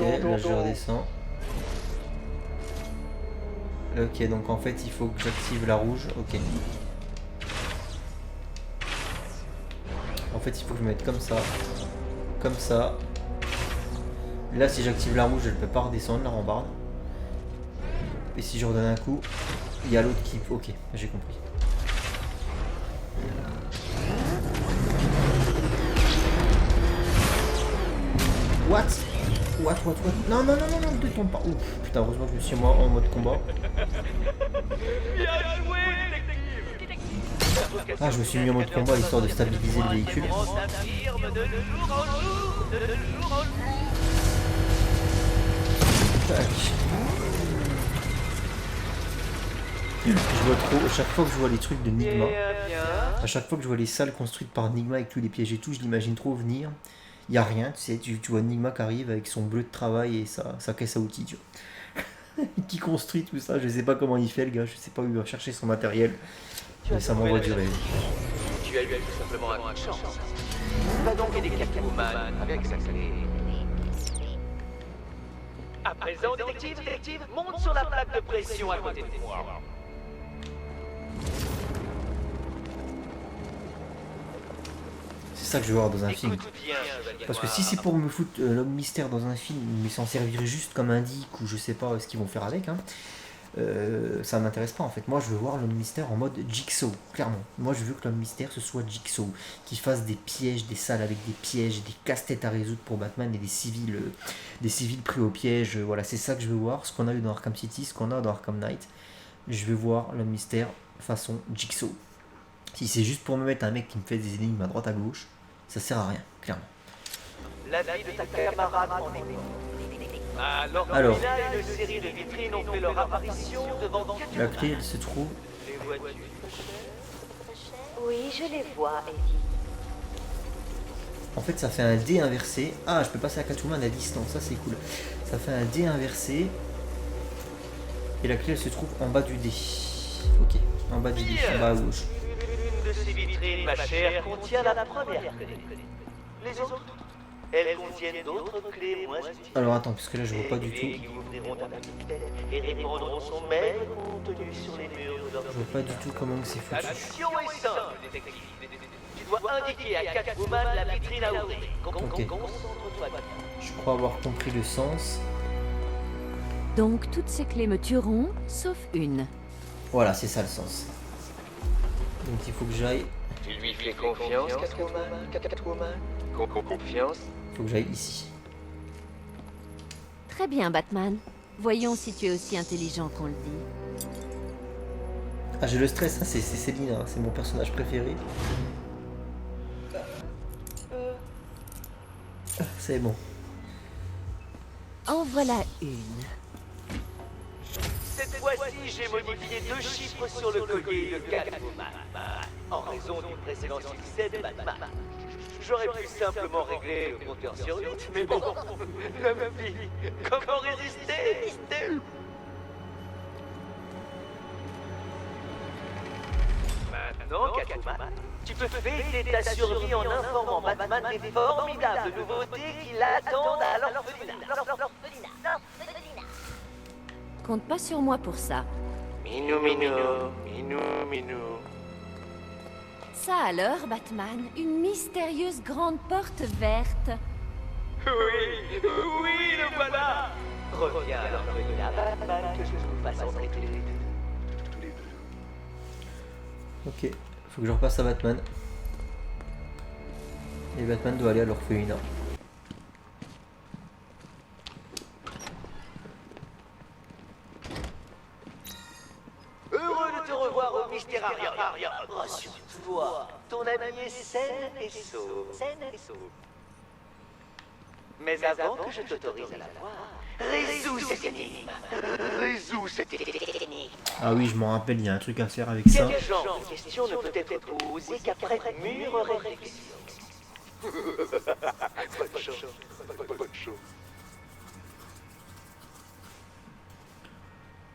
là je redescends. Ok, donc en fait il faut que j'active la rouge. Ok. En fait il faut que je me mette comme ça. Comme ça. Là si j'active la rouge elle peut pas redescendre la rambarde. Et si je redonne un coup, il y a l'autre qui... Ok, j'ai compris. What? Non, ne tombe pas. Ouf, putain, heureusement que je suis moi en mode combat. Ah, je me suis mis en mode combat histoire de stabiliser le véhicule. Tac. Je vois trop, à chaque fois que je vois les trucs de Nigma, à chaque fois que je vois les salles construites par Nigma avec tous les pièges et tout, je l'imagine trop venir. Il n'y a rien, tu sais, tu vois Nigma qui arrive avec son bleu de travail et sa caisse à outils, tu vois. Qui construit tout ça, je sais pas comment il fait le gars, je sais pas où il va chercher son matériel. Mais ça m'envoie du rêve. Tu as eu tout simplement un coup de chance. Va donc aider Catwoman avec sa clé. À présent, détective, monte sur la plaque de pression à côté de moi. C'est ça que je veux voir dans un film. Parce que si c'est pour me foutre l'homme mystère dans un film, mais s'en servir juste comme indique ou je sais pas ce qu'ils vont faire avec, hein, ça m'intéresse pas en fait. Moi je veux voir l'homme mystère en mode Jigsaw, clairement. Moi je veux que l'homme mystère ce soit Jigsaw, qu'il fasse des pièges, des salles avec des pièges, des casse-têtes à résoudre pour Batman et des civils pris au piège. Voilà, c'est ça que je veux voir, ce qu'on a eu dans Arkham City, ce qu'on a dans Arkham Knight. Je veux voir l'homme mystère façon Jigsaw. Si c'est juste pour me mettre un mec qui me fait des énigmes à droite à gauche, ça sert à rien, clairement. La vie de ta camarade en est. Alors, une série de vitrines ont fait leur apparition devant la clé elle se trouve. Les vois-tu? Oui, je les vois, Eddie. En fait ça fait un dé inversé. Ah, je peux passer à Catwoman à distance, ça c'est cool. Ça fait un dé inversé. Et la clé elle se trouve en bas du dé. Ok, en bas du dé, en bas à gauche. Une de ces vitrines, ma chère, contient la première clé. Les autres, elles contiennent d'autres clés moins utiles. Alors attends, parce que là je vois pas du tout. Qui ouvriront ta petite et répandront son même contenu sur les murs de leur... Je vois pas du tout comment c'est foutu. La mission est simple, détective. Tu dois indiquer à Catwoman la vitrine à ouvrir. Ok. Concentre-toi bien. Je crois avoir compris le sens. Donc toutes ces clés me tueront, sauf une. Voilà, c'est ça le sens. Donc il faut que j'aille... Tu lui fais confiance, Catwoman? Confiance? Il faut que j'aille ici. Très bien, Batman. Voyons si tu es aussi intelligent qu'on le dit. Ah, j'ai le stress, hein, c'est Céline, hein, c'est mon personnage préféré. C'est bon. En voilà une. Cette fois-ci, j'ai modifié 2 chiffres sur le collier de Catwoman. En raison du précédent succès de Batman. J'aurais pu simplement régler le compteur sur 8, mais bon, la même fille, comment résister? Maintenant, Catwoman, tu peux fêter ta survie en informant Batman des formidables nouveautés qui l'attendent à l'orphelinat. Compte pas sur moi pour ça. Minou, minou, minou, minou. Ça alors, Batman, une mystérieuse grande porte verte. Oui, le voilà. Reviens à l'orphelinat, Batman, que je vous fasse entrer tous les deux. Ok, faut que je repasse à Batman. Et Batman doit aller à l'orphelinat. Heureux de te revoir au Mystérarium. Rassure-toi, ton ami est saine et sauve. Mais avant que je t'autorise à la voir, résous cette énigme. Ah oui, je m'en rappelle, il y a un truc à faire avec ça. Quel genre de question ne peut être posée qu'après mûre réflexion? Bonne chose.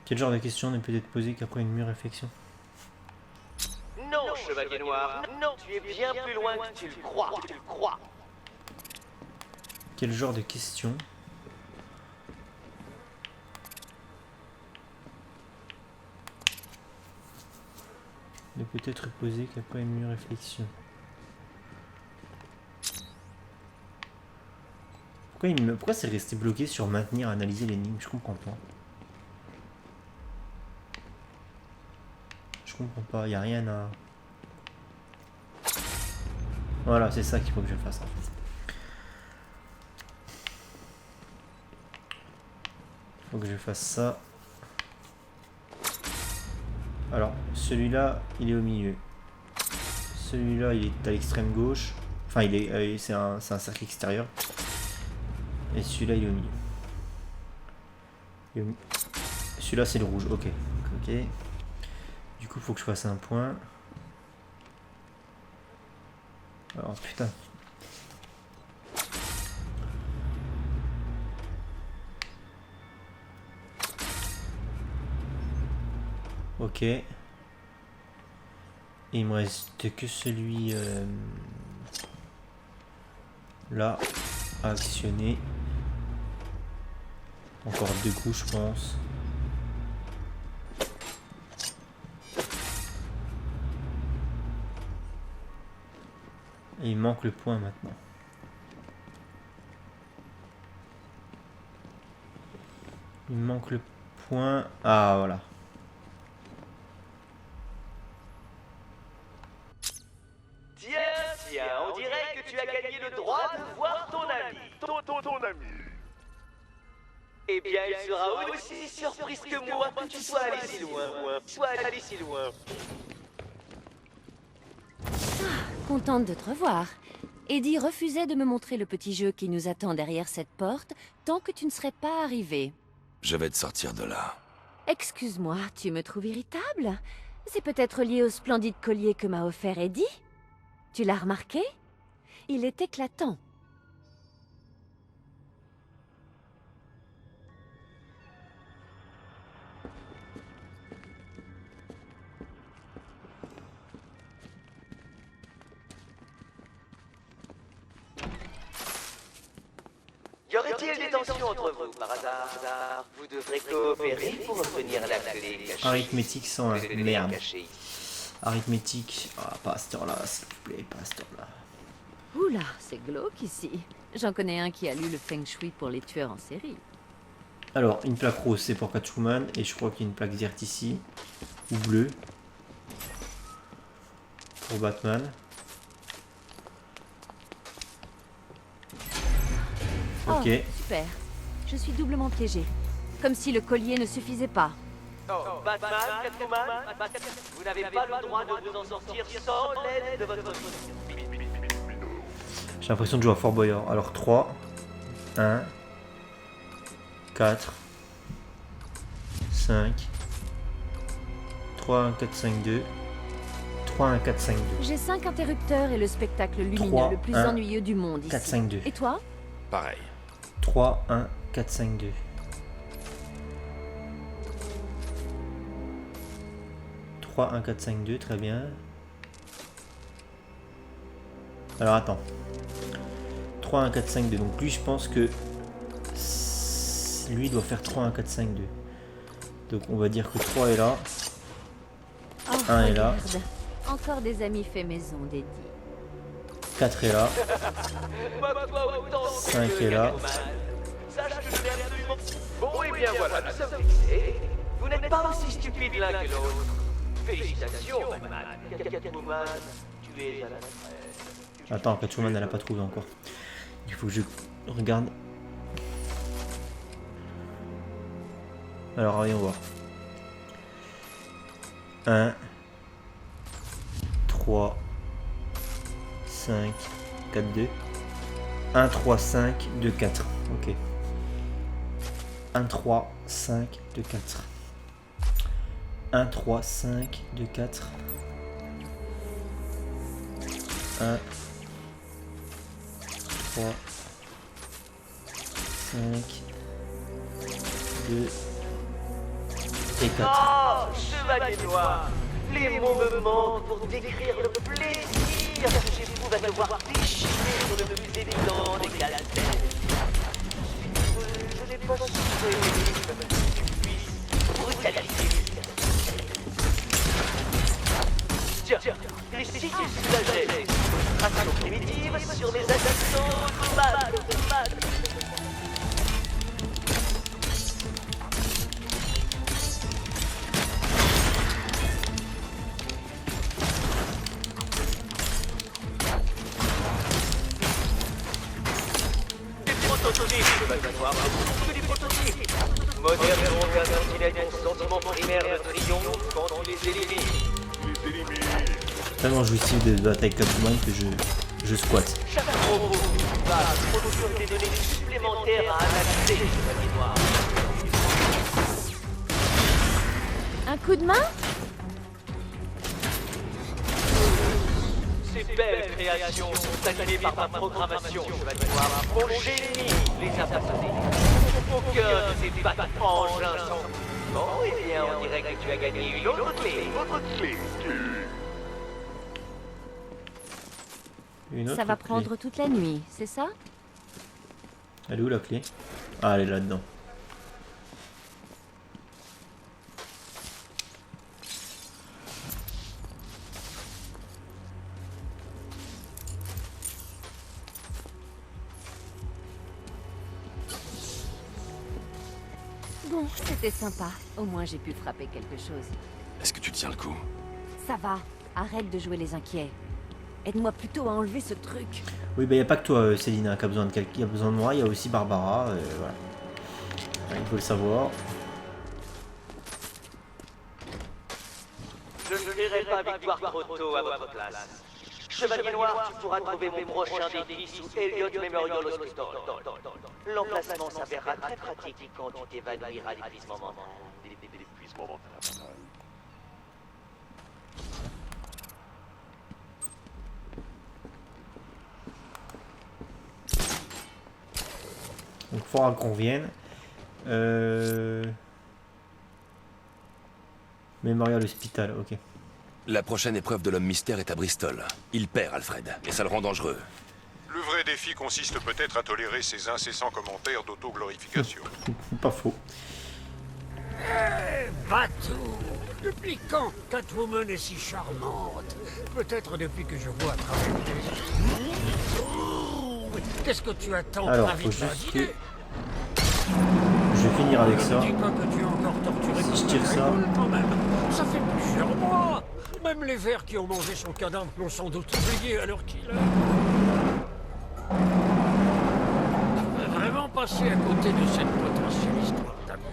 Quel genre de question ne peut être posée qu'après une mûre réflexion? Non, Chevalier Noir, non, tu es bien plus loin que tu le crois. Quel genre de question ne peut être posée qu'après une mûre réflexion? Pourquoi c'est resté bloqué sur maintenir, analyser l'énigme? Je comprends pas. Je comprends pas, y a rien à... Voilà, c'est ça qu'il faut que je fasse en fait. Faut que je fasse ça. Alors, celui-là, il est au milieu. Celui-là, il est à l'extrême gauche. Enfin, c'est un cercle extérieur. Et celui-là, il est au milieu. Celui-là, c'est le rouge. Ok. Du coup, il faut que je fasse un point. Alors, putain. Ok. Et il me reste que celui là à actionner. Encore 2 coups, je pense. Et il manque le point maintenant. Il manque le point. Ah voilà. Tiens, on dirait que tu as gagné le droit de voir ton ami. Ton ami. Eh bien, il sera aussi surprise que moi que tu sois allé si loin. Contente de te revoir. Eddie refusait de me montrer le petit jeu qui nous attend derrière cette porte tant que tu ne serais pas arrivé. Je vais te sortir de là. Excuse-moi, tu me trouves irritable? C'est peut-être lié au splendide collier que m'a offert Eddie? Tu l'as remarqué? Il est éclatant. Y aurait-il des tensions entre vous, par hasard? Vous devrez coopérer pour obtenir la clé cachée. Arithmétique sans merde. Arithmétique. Ah, pas à cette heure-là, s'il vous plaît, pas à cette heure-là. Oula, c'est glauque ici. J'en connais un qui a lu le Feng Shui pour les tueurs en série. Alors, une plaque rose, c'est pour Catwoman. Et je crois qu'il y a une plaque verte ici. Ou bleue. Pour Batman. Oh, Ok. super. Je suis doublement piégée. Comme si le collier ne suffisait pas. Oh, Batman, Catwoman, vous n'avez pas le droit de vous en sortir sans l'aide de votre... J'ai l'impression de jouer à Fort Boyard. Alors 3, 1, 4, 5, 3, 1, 4, 5, 2, 3, 1, 4, 5, 2. J'ai 5 interrupteurs et le spectacle lumineux 3, le plus 1, ennuyeux du monde 4, ici. 5, 2. Et toi? Pareil. 3, 1, 4, 5, 2. 3, 1, 4, 5, 2, très bien. Alors attends. 3, 1, 4, 5, 2. Donc lui, je pense que lui doit faire 3, 1, 4, 5, 2. Donc on va dire que 3 est là. Oh, 1 est là. regarde. Encore des amis fait maison, Dédi. 4 est là. 5 est là. Sache que je n'ai absolument... Bon, et bien voilà, nous sommes fixés. Vous n'êtes pas aussi stupides l'un que l'autre. Félicitations, Batman. Catwoman, tu es à la retraite. Attends, Catwoman, elle a pas trouvé encore. Il faut que je regarde. Alors, voyons voir. 1, 3, 5, 4, 2. 1, 3, 5, 2, 4. Ok. 1, 3, 5, 2, 4. 1, 3, 5, 2, 4. 1, 3, 5, 2 et 4. Oh, chevalier noir, les mots me manquent pour décrire le plaisir que j'éprouve à te voir déchirer sur le plus évident des calcels. Je n'ai pas souffert de brutalité. Tiens, ici tu soulageais. Action primitive sur les assistants automates. Des prototypes. Moderne ont un tantinet ton sentiment primaire de triomphe quand tu les élimines. Tellement jouissif de battre avec Catwoman que je squatte. Chaque robot va produire des données supplémentaires à analyser, chevalier noir. Un coup de main? Ces belles créations sont animées par ma programmation, chevalier noir. Mon génie les a façonnées. Au cœur de ces battes engins sont... Bon, eh bien, on dirait que tu as gagné une autre clé. Ça va prendre toute la nuit, c'est ça? Elle est où la clé? Ah, elle est là-dedans. Bon, c'était sympa. Au moins j'ai pu frapper quelque chose. Est-ce que tu tiens le coup? Ça va. Arrête de jouer les inquiets. Aide-moi plutôt à enlever ce truc. Oui, bah y a pas que toi, Célina, qui a besoin de quelqu'un. Il y a besoin de moi. Il y a aussi Barbara. Voilà. Il faut le savoir. Je ne verrai pas victoire trop tôt à votre place. Chevalier Noir, tu pourras trouver mon prochain défi sous Elliott Memorial Hospital. L'emplacement s'avérera très pratique quand tu t'évanouiras d'épuisement mental. Donc il faudra qu'on revienne. Memorial Hospital, ok. La prochaine épreuve de l'homme mystère est à Bristol. Il perd, Alfred, et ça le rend dangereux. Le vrai défi consiste peut-être à tolérer ces incessants commentaires d'autoglorification. Pas faux. Batou, depuis quand Catwoman est si charmante? Peut-être depuis que je vois à travers tes yeux. Qu'est-ce que tu attends? Alors, faut juste que je finir avec ça. Dis pas que tu as encore torturé Si je tire ça. quand même. Ça fait plusieurs mois. Même les vers qui ont mangé son cadavre l'ont sans doute oublié alors qu'il est. Je vais vraiment passer à côté de cette potentielle histoire d'amour.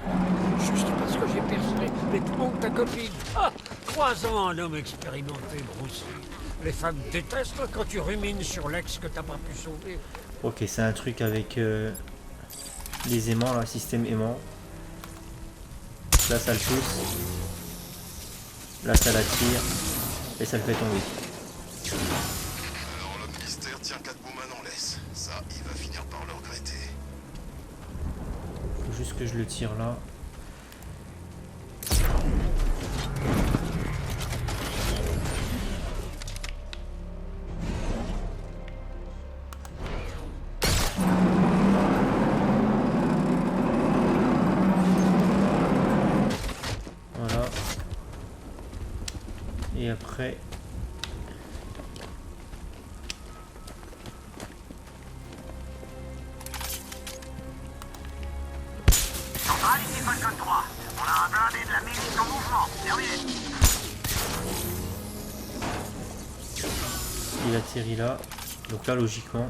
Juste parce que j'ai percé les poumons de ta copine. Ah, 3 ans, un homme expérimenté, Bruce. Les femmes détestent quand tu rumines sur l'ex que t'as pas pu sauver. Ok, c'est un truc avec les aimants, là, système aimant. Là, ça le pousse. Là, ça l'attire. Et ça le fait tomber. Alors le ministère tient Catwoman en laisse. Ça, il va finir par le regretter. Faut juste que je le tire là. Voilà. Et après... Centrale, ici Falcon 3. On a un blindé de la milice en mouvement. Terminé. Il atterrit là. Donc là, logiquement...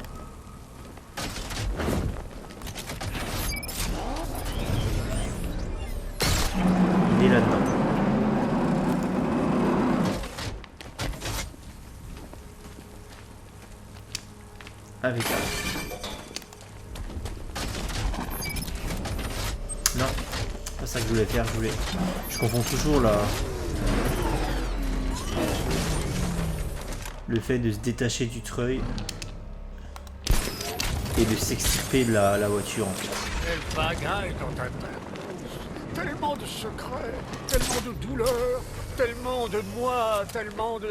il est là-dedans. Avec ça. Non, c'est pas ça que je voulais faire, je confonds toujours là. Le fait de se détacher du treuil et de s'extirper de la voiture en fait. Quelle bagaille dans ta tête. Tellement de secrets, tellement de douleurs, tellement de moi, tellement de...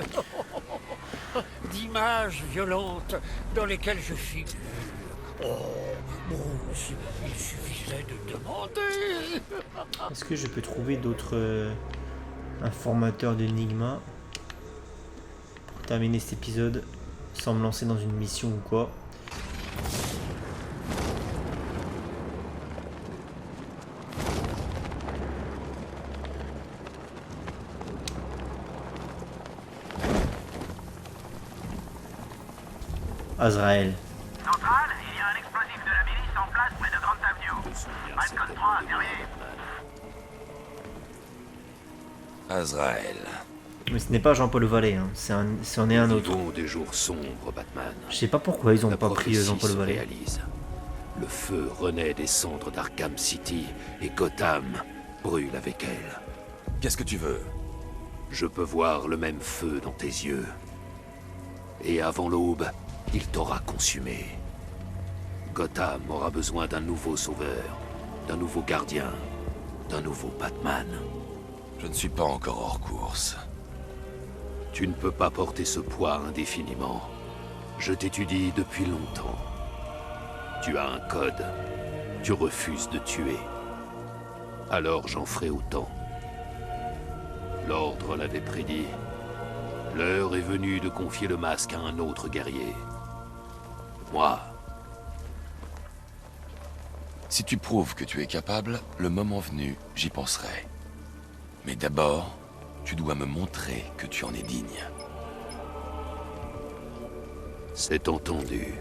d'images violentes dans lesquelles je figure. Oh, Bruce, il suffisait de demander. Est-ce que je peux trouver d'autres informateurs d'Enigma pour terminer cet épisode sans me lancer dans une mission ou quoi? Azrael. Centrale, il y a un explosif de la milice en place près de Grand Avenue. Falcon 3, terminé. Azrael. Mais ce n'est pas Jean-Paul Vallée, hein. C'en est un autre. Des jours sombres, Batman. Je sais pas pourquoi ils ont La pas pris prophétie Jean-Paul se Vallée. réalise. Le feu renaît des cendres d'Arkham City et Gotham brûle avec elle. Qu'est-ce que tu veux? Je peux voir le même feu dans tes yeux. Et avant l'aube, il t'aura consumé. Gotham aura besoin d'un nouveau sauveur, d'un nouveau gardien, d'un nouveau Batman. Je ne suis pas encore hors course. Tu ne peux pas porter ce poids indéfiniment. Je t'étudie depuis longtemps. Tu as un code. Tu refuses de tuer. Alors j'en ferai autant. L'ordre l'avait prédit. L'heure est venue de confier le masque à un autre guerrier. Moi. Si tu prouves que tu es capable, le moment venu, j'y penserai. Mais d'abord, tu dois me montrer que tu en es digne. C'est entendu.